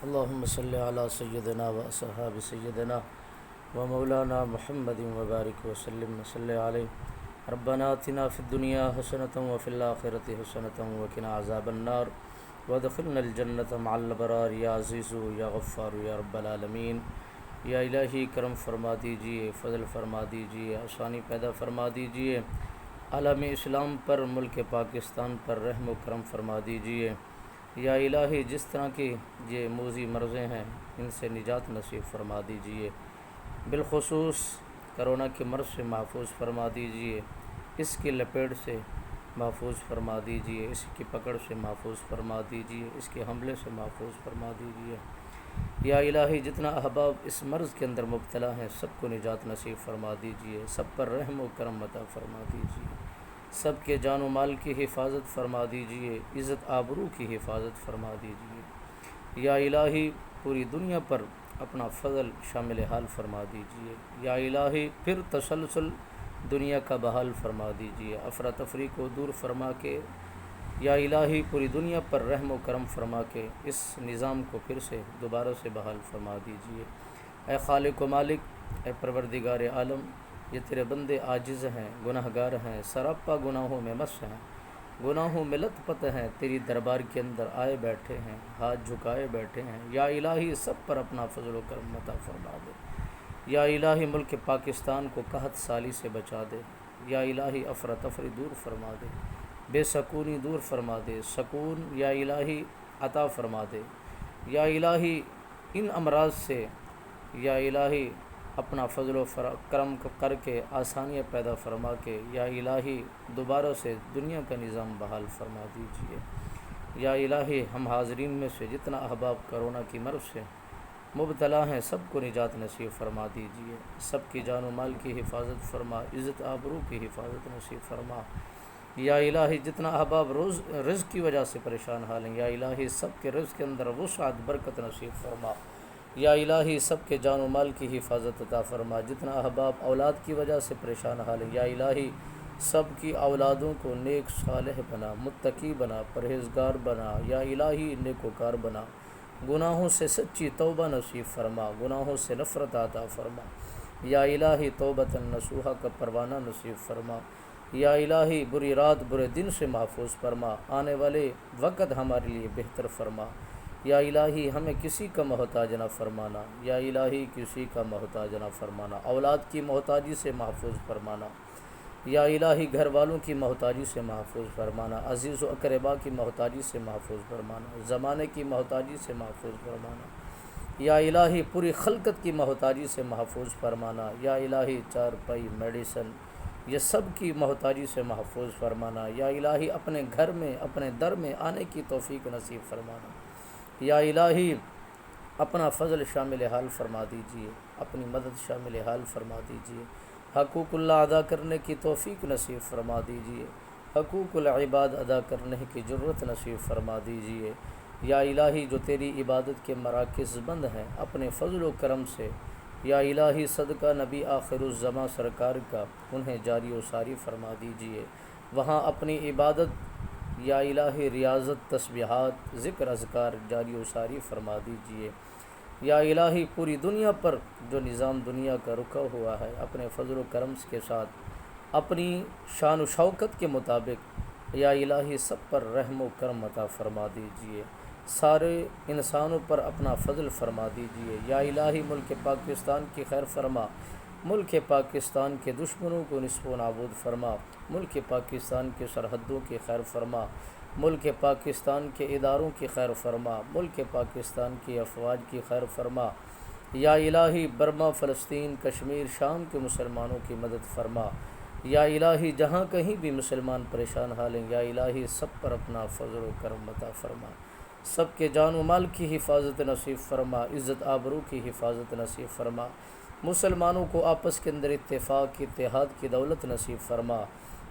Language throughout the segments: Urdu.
اللهم صل على سيدنا وأصحاب سيدنا ومولانا محمد وبارك وسلم وصل عليه ربنا آتنا في الدنيا حسنة وفي الآخرة حسنة وقنا عذاب النار وادخلنا الجنة مع الأبرار یا عزیز یا غفار یا رب العالمین۔ یا الہی کرم فرما دیجئے، فضل فرما دیجئے، آسانی پیدا فرما دیجئے، عالم اسلام پر، ملک پاکستان پر رحم و کرم فرما دیجئے۔ یا الہی جس طرح کی یہ موذی مرضیں ہیں ان سے نجات نصیب فرما دیجئے، بالخصوص کرونا کے مرض سے محفوظ فرما دیجئے، اس کی لپیٹ سے محفوظ فرما دیجئے، اس کی پکڑ سے محفوظ فرما دیجئے، اس کے حملے سے محفوظ فرما دیجئے۔ یا الہی جتنا احباب اس مرض کے اندر مبتلا ہیں سب کو نجات نصیب فرما دیجئے، سب پر رحم و کرم عطا فرما دیجئے، سب کے جان و مال کی حفاظت فرما دیجئے، عزت آبرو کی حفاظت فرما دیجئے۔ یا الہی پوری دنیا پر اپنا فضل شامل حال فرما دیجئے۔ یا الہی پھر تسلسل دنیا کا بحال فرما دیجئے، افراتفری کو دور فرما کے یا الہی پوری دنیا پر رحم و کرم فرما کے اس نظام کو پھر سے دوبارہ سے بحال فرما دیجئے۔ اے خالق و مالک، اے پروردگار عالم، یہ تیرے بندے عاجز ہیں، گناہ گار ہیں، سراپا گناہوں میں مس ہیں، گناہوں میں لت پت ہیں، تیری دربار کے اندر آئے بیٹھے ہیں، ہاتھ جھکائے بیٹھے ہیں۔ یا الہی سب پر اپنا فضل و کرم عطا فرما دے۔ یا الہی ملک پاکستان کو قحط سالی سے بچا دے۔ یا الہی افراتفری دور فرما دے، بے سکونی دور فرما دے، سکون یا الہی عطا فرما دے۔ یا الہی ان امراض سے یا الہی اپنا فضل و کرم کر کے آسانیاں پیدا فرما کے یا الہی دوبارہ سے دنیا کا نظام بحال فرما دیجئے۔ یا الہی ہم حاضرین میں سے جتنا احباب کرونا کی مرض سے مبتلا ہیں سب کو نجات نصیب فرما دیجئے، سب کی جان و مال کی حفاظت فرما، عزت آبرو کی حفاظت نصیب فرما۔ یا الہی جتنا احباب رزق کی وجہ سے پریشان حال ہیں یا الہی سب کے رزق کے اندر وسعت برکت نصیب فرما۔ یا الہی سب کے جان و مال کی حفاظت عطا فرما۔ جتنا احباب اولاد کی وجہ سے پریشان حال ہیں یا الہی سب کی اولادوں کو نیک صالح بنا، متقی بنا، پرہیزگار بنا، یا الہی نیکوکار بنا، گناہوں سے سچی توبہ نصیب فرما، گناہوں سے نفرت عطا فرما۔ یا الہی توبۃ نصوحہ کا پروانہ نصیب فرما۔ یا الہی بری رات برے دن سے محفوظ فرما، آنے والے وقت ہمارے لیے بہتر فرما۔ یا الہی ہمیں کسی کا محتاج نہ فرمانا، یا الہی کسی کا محتاج نہ فرمانا، اولاد کی محتاجی سے محفوظ فرمانا، یا الہی گھر والوں کی محتاجی سے محفوظ فرمانا، عزیز و اقربا کی محتاجی سے محفوظ فرمانا، زمانے کی محتاجی سے محفوظ فرمانا، یا الہی پوری خلقت کی محتاجی سے محفوظ فرمانا، یا الہی چارپائی میڈیسن یہ سب کی محتاجی سے محفوظ فرمانا، یا الہی اپنے گھر میں اپنے در میں آنے کی توفیق نصیب فرمانا۔ یا الہی اپنا فضل شامل حال فرما دیجئے، اپنی مدد شامل حال فرما دیجئے، حقوق اللہ ادا کرنے کی توفیق نصیب فرما دیجئے، حقوق العباد ادا کرنے کی جرت نصیب فرما دیجئے۔ یا الہی جو تیری عبادت کے مراکز بند ہیں اپنے فضل و کرم سے یا الہی صدقہ نبی آخر الزماں سرکار کا انہیں جاری و ساری فرما دیجئے، وہاں اپنی عبادت یا الہی ریاضت تسبیحات ذکر اذکار جاری و ساری فرما دیجئے۔ یا الہی پوری دنیا پر جو نظام دنیا کا رکا ہوا ہے اپنے فضل و کرم کے ساتھ اپنی شان و شوکت کے مطابق یا الہی سب پر رحم و کرم عطا فرما دیجئے، سارے انسانوں پر اپنا فضل فرما دیجئے۔ یا الہی ملک پاکستان کی خیر فرما، ملک پاکستان کے دشمنوں کو نصف و نابود فرما، ملک پاکستان کے سرحدوں کی خیر فرما، ملک پاکستان کے اداروں کی خیر فرما، ملک پاکستان کی افواج کی خیر فرما۔ یا الہی برما، فلسطین، کشمیر، شام کے مسلمانوں کی مدد فرما۔ یا الہی جہاں کہیں بھی مسلمان پریشان حال ہیں یا الہی سب پر اپنا فضل و کرم عطا فرما، سب کے جان و مال کی حفاظت نصیب فرما، عزت آبرو کی حفاظت نصیب فرما، مسلمانوں کو آپس کے اندر اتفاق اتحاد کی دولت نصیب فرما۔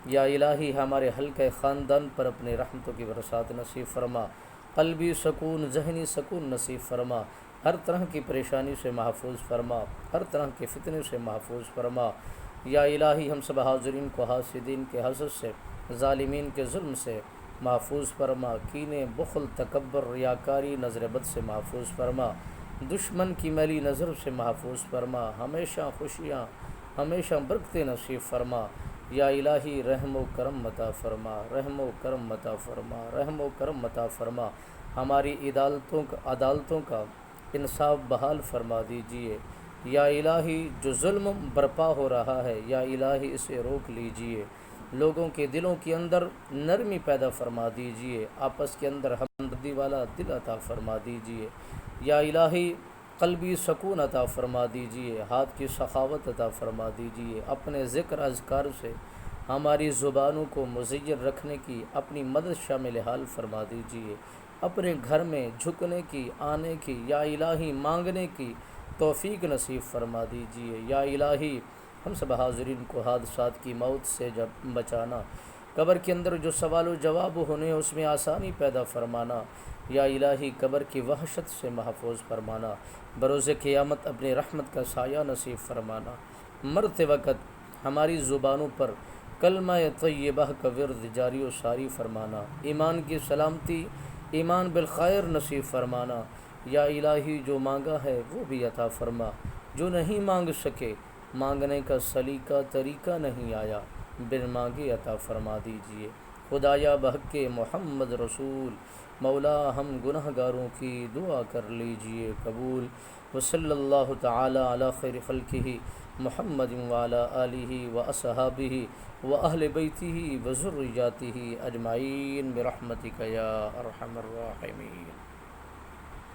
یا الہی ہمارے حلقہ خاندان پر اپنے رحمتوں کی برسات نصیب فرما، قلبی سکون، ذہنی سکون نصیب فرما، ہر طرح کی پریشانی سے محفوظ فرما، ہر طرح کے فتنے سے محفوظ فرما۔ یا الہی ہم سب حاضرین کو حاسدین کے حسد سے، ظالمین کے ظلم سے، محفوظ فرما، کینے بخل تکبر ریاکاری نظر بد سے محفوظ فرما، دشمن کی میلی نظر سے محفوظ فرما، ہمیشہ خوشیاں ہمیشہ برکتیں نصیب فرما۔ یا الہی رحم و کرم عطا فرما، رحم و کرم عطا فرما، رحم و کرم عطا فرما، ہماری عدالتوں کا انصاف بحال فرما دیجیے۔ یا الہی جو ظلم برپا ہو رہا ہے یا الہی اسے روک لیجیے، لوگوں کے دلوں کے اندر نرمی پیدا فرما دیجیے، آپس کے اندر ہمدردی والا دل عطا فرما دیجیے۔ یا الہی قلبی سکون عطا فرما دیجیے، ہاتھ کی سخاوت عطا فرما دیجیے، اپنے ذکر اذکار سے ہماری زبانوں کو مزین رکھنے کی اپنی مدد شامل حال فرما دیجیے، اپنے گھر میں جھکنے کی، آنے کی، یا الہی مانگنے کی توفیق نصیب فرما دیجیے۔ یا الہی ہم سب حاضرین کو حادثات کی موت سے بچانا، قبر کے اندر جو سوال و جواب ہونے اس میں آسانی پیدا فرمانا، یا الہی قبر کی وحشت سے محفوظ فرمانا، بروز قیامت اپنی رحمت کا سایہ نصیب فرمانا، مرتے وقت ہماری زبانوں پر کلمہ طیبہ کا ورد جاری و ساری فرمانا، ایمان کی سلامتی، ایمان بالخیر نصیب فرمانا۔ یا الہی جو مانگا ہے وہ بھی عطا فرما، جو نہیں مانگ سکے مانگنے کا سلیقہ طریقہ نہیں آیا، بن مانگے عطا فرما دیجیے۔ خدایا بحق محمد رسول مولا ہم گناہ گاروں کی دعا کر لیجیے قبول۔ وصلی اللہ تعالی علی خیر خلقہ محمد وعلی آلہ واصحابہ واہل بیتہ وذریاتہ اجمعین برحمتک یا ارحم الراحمین۔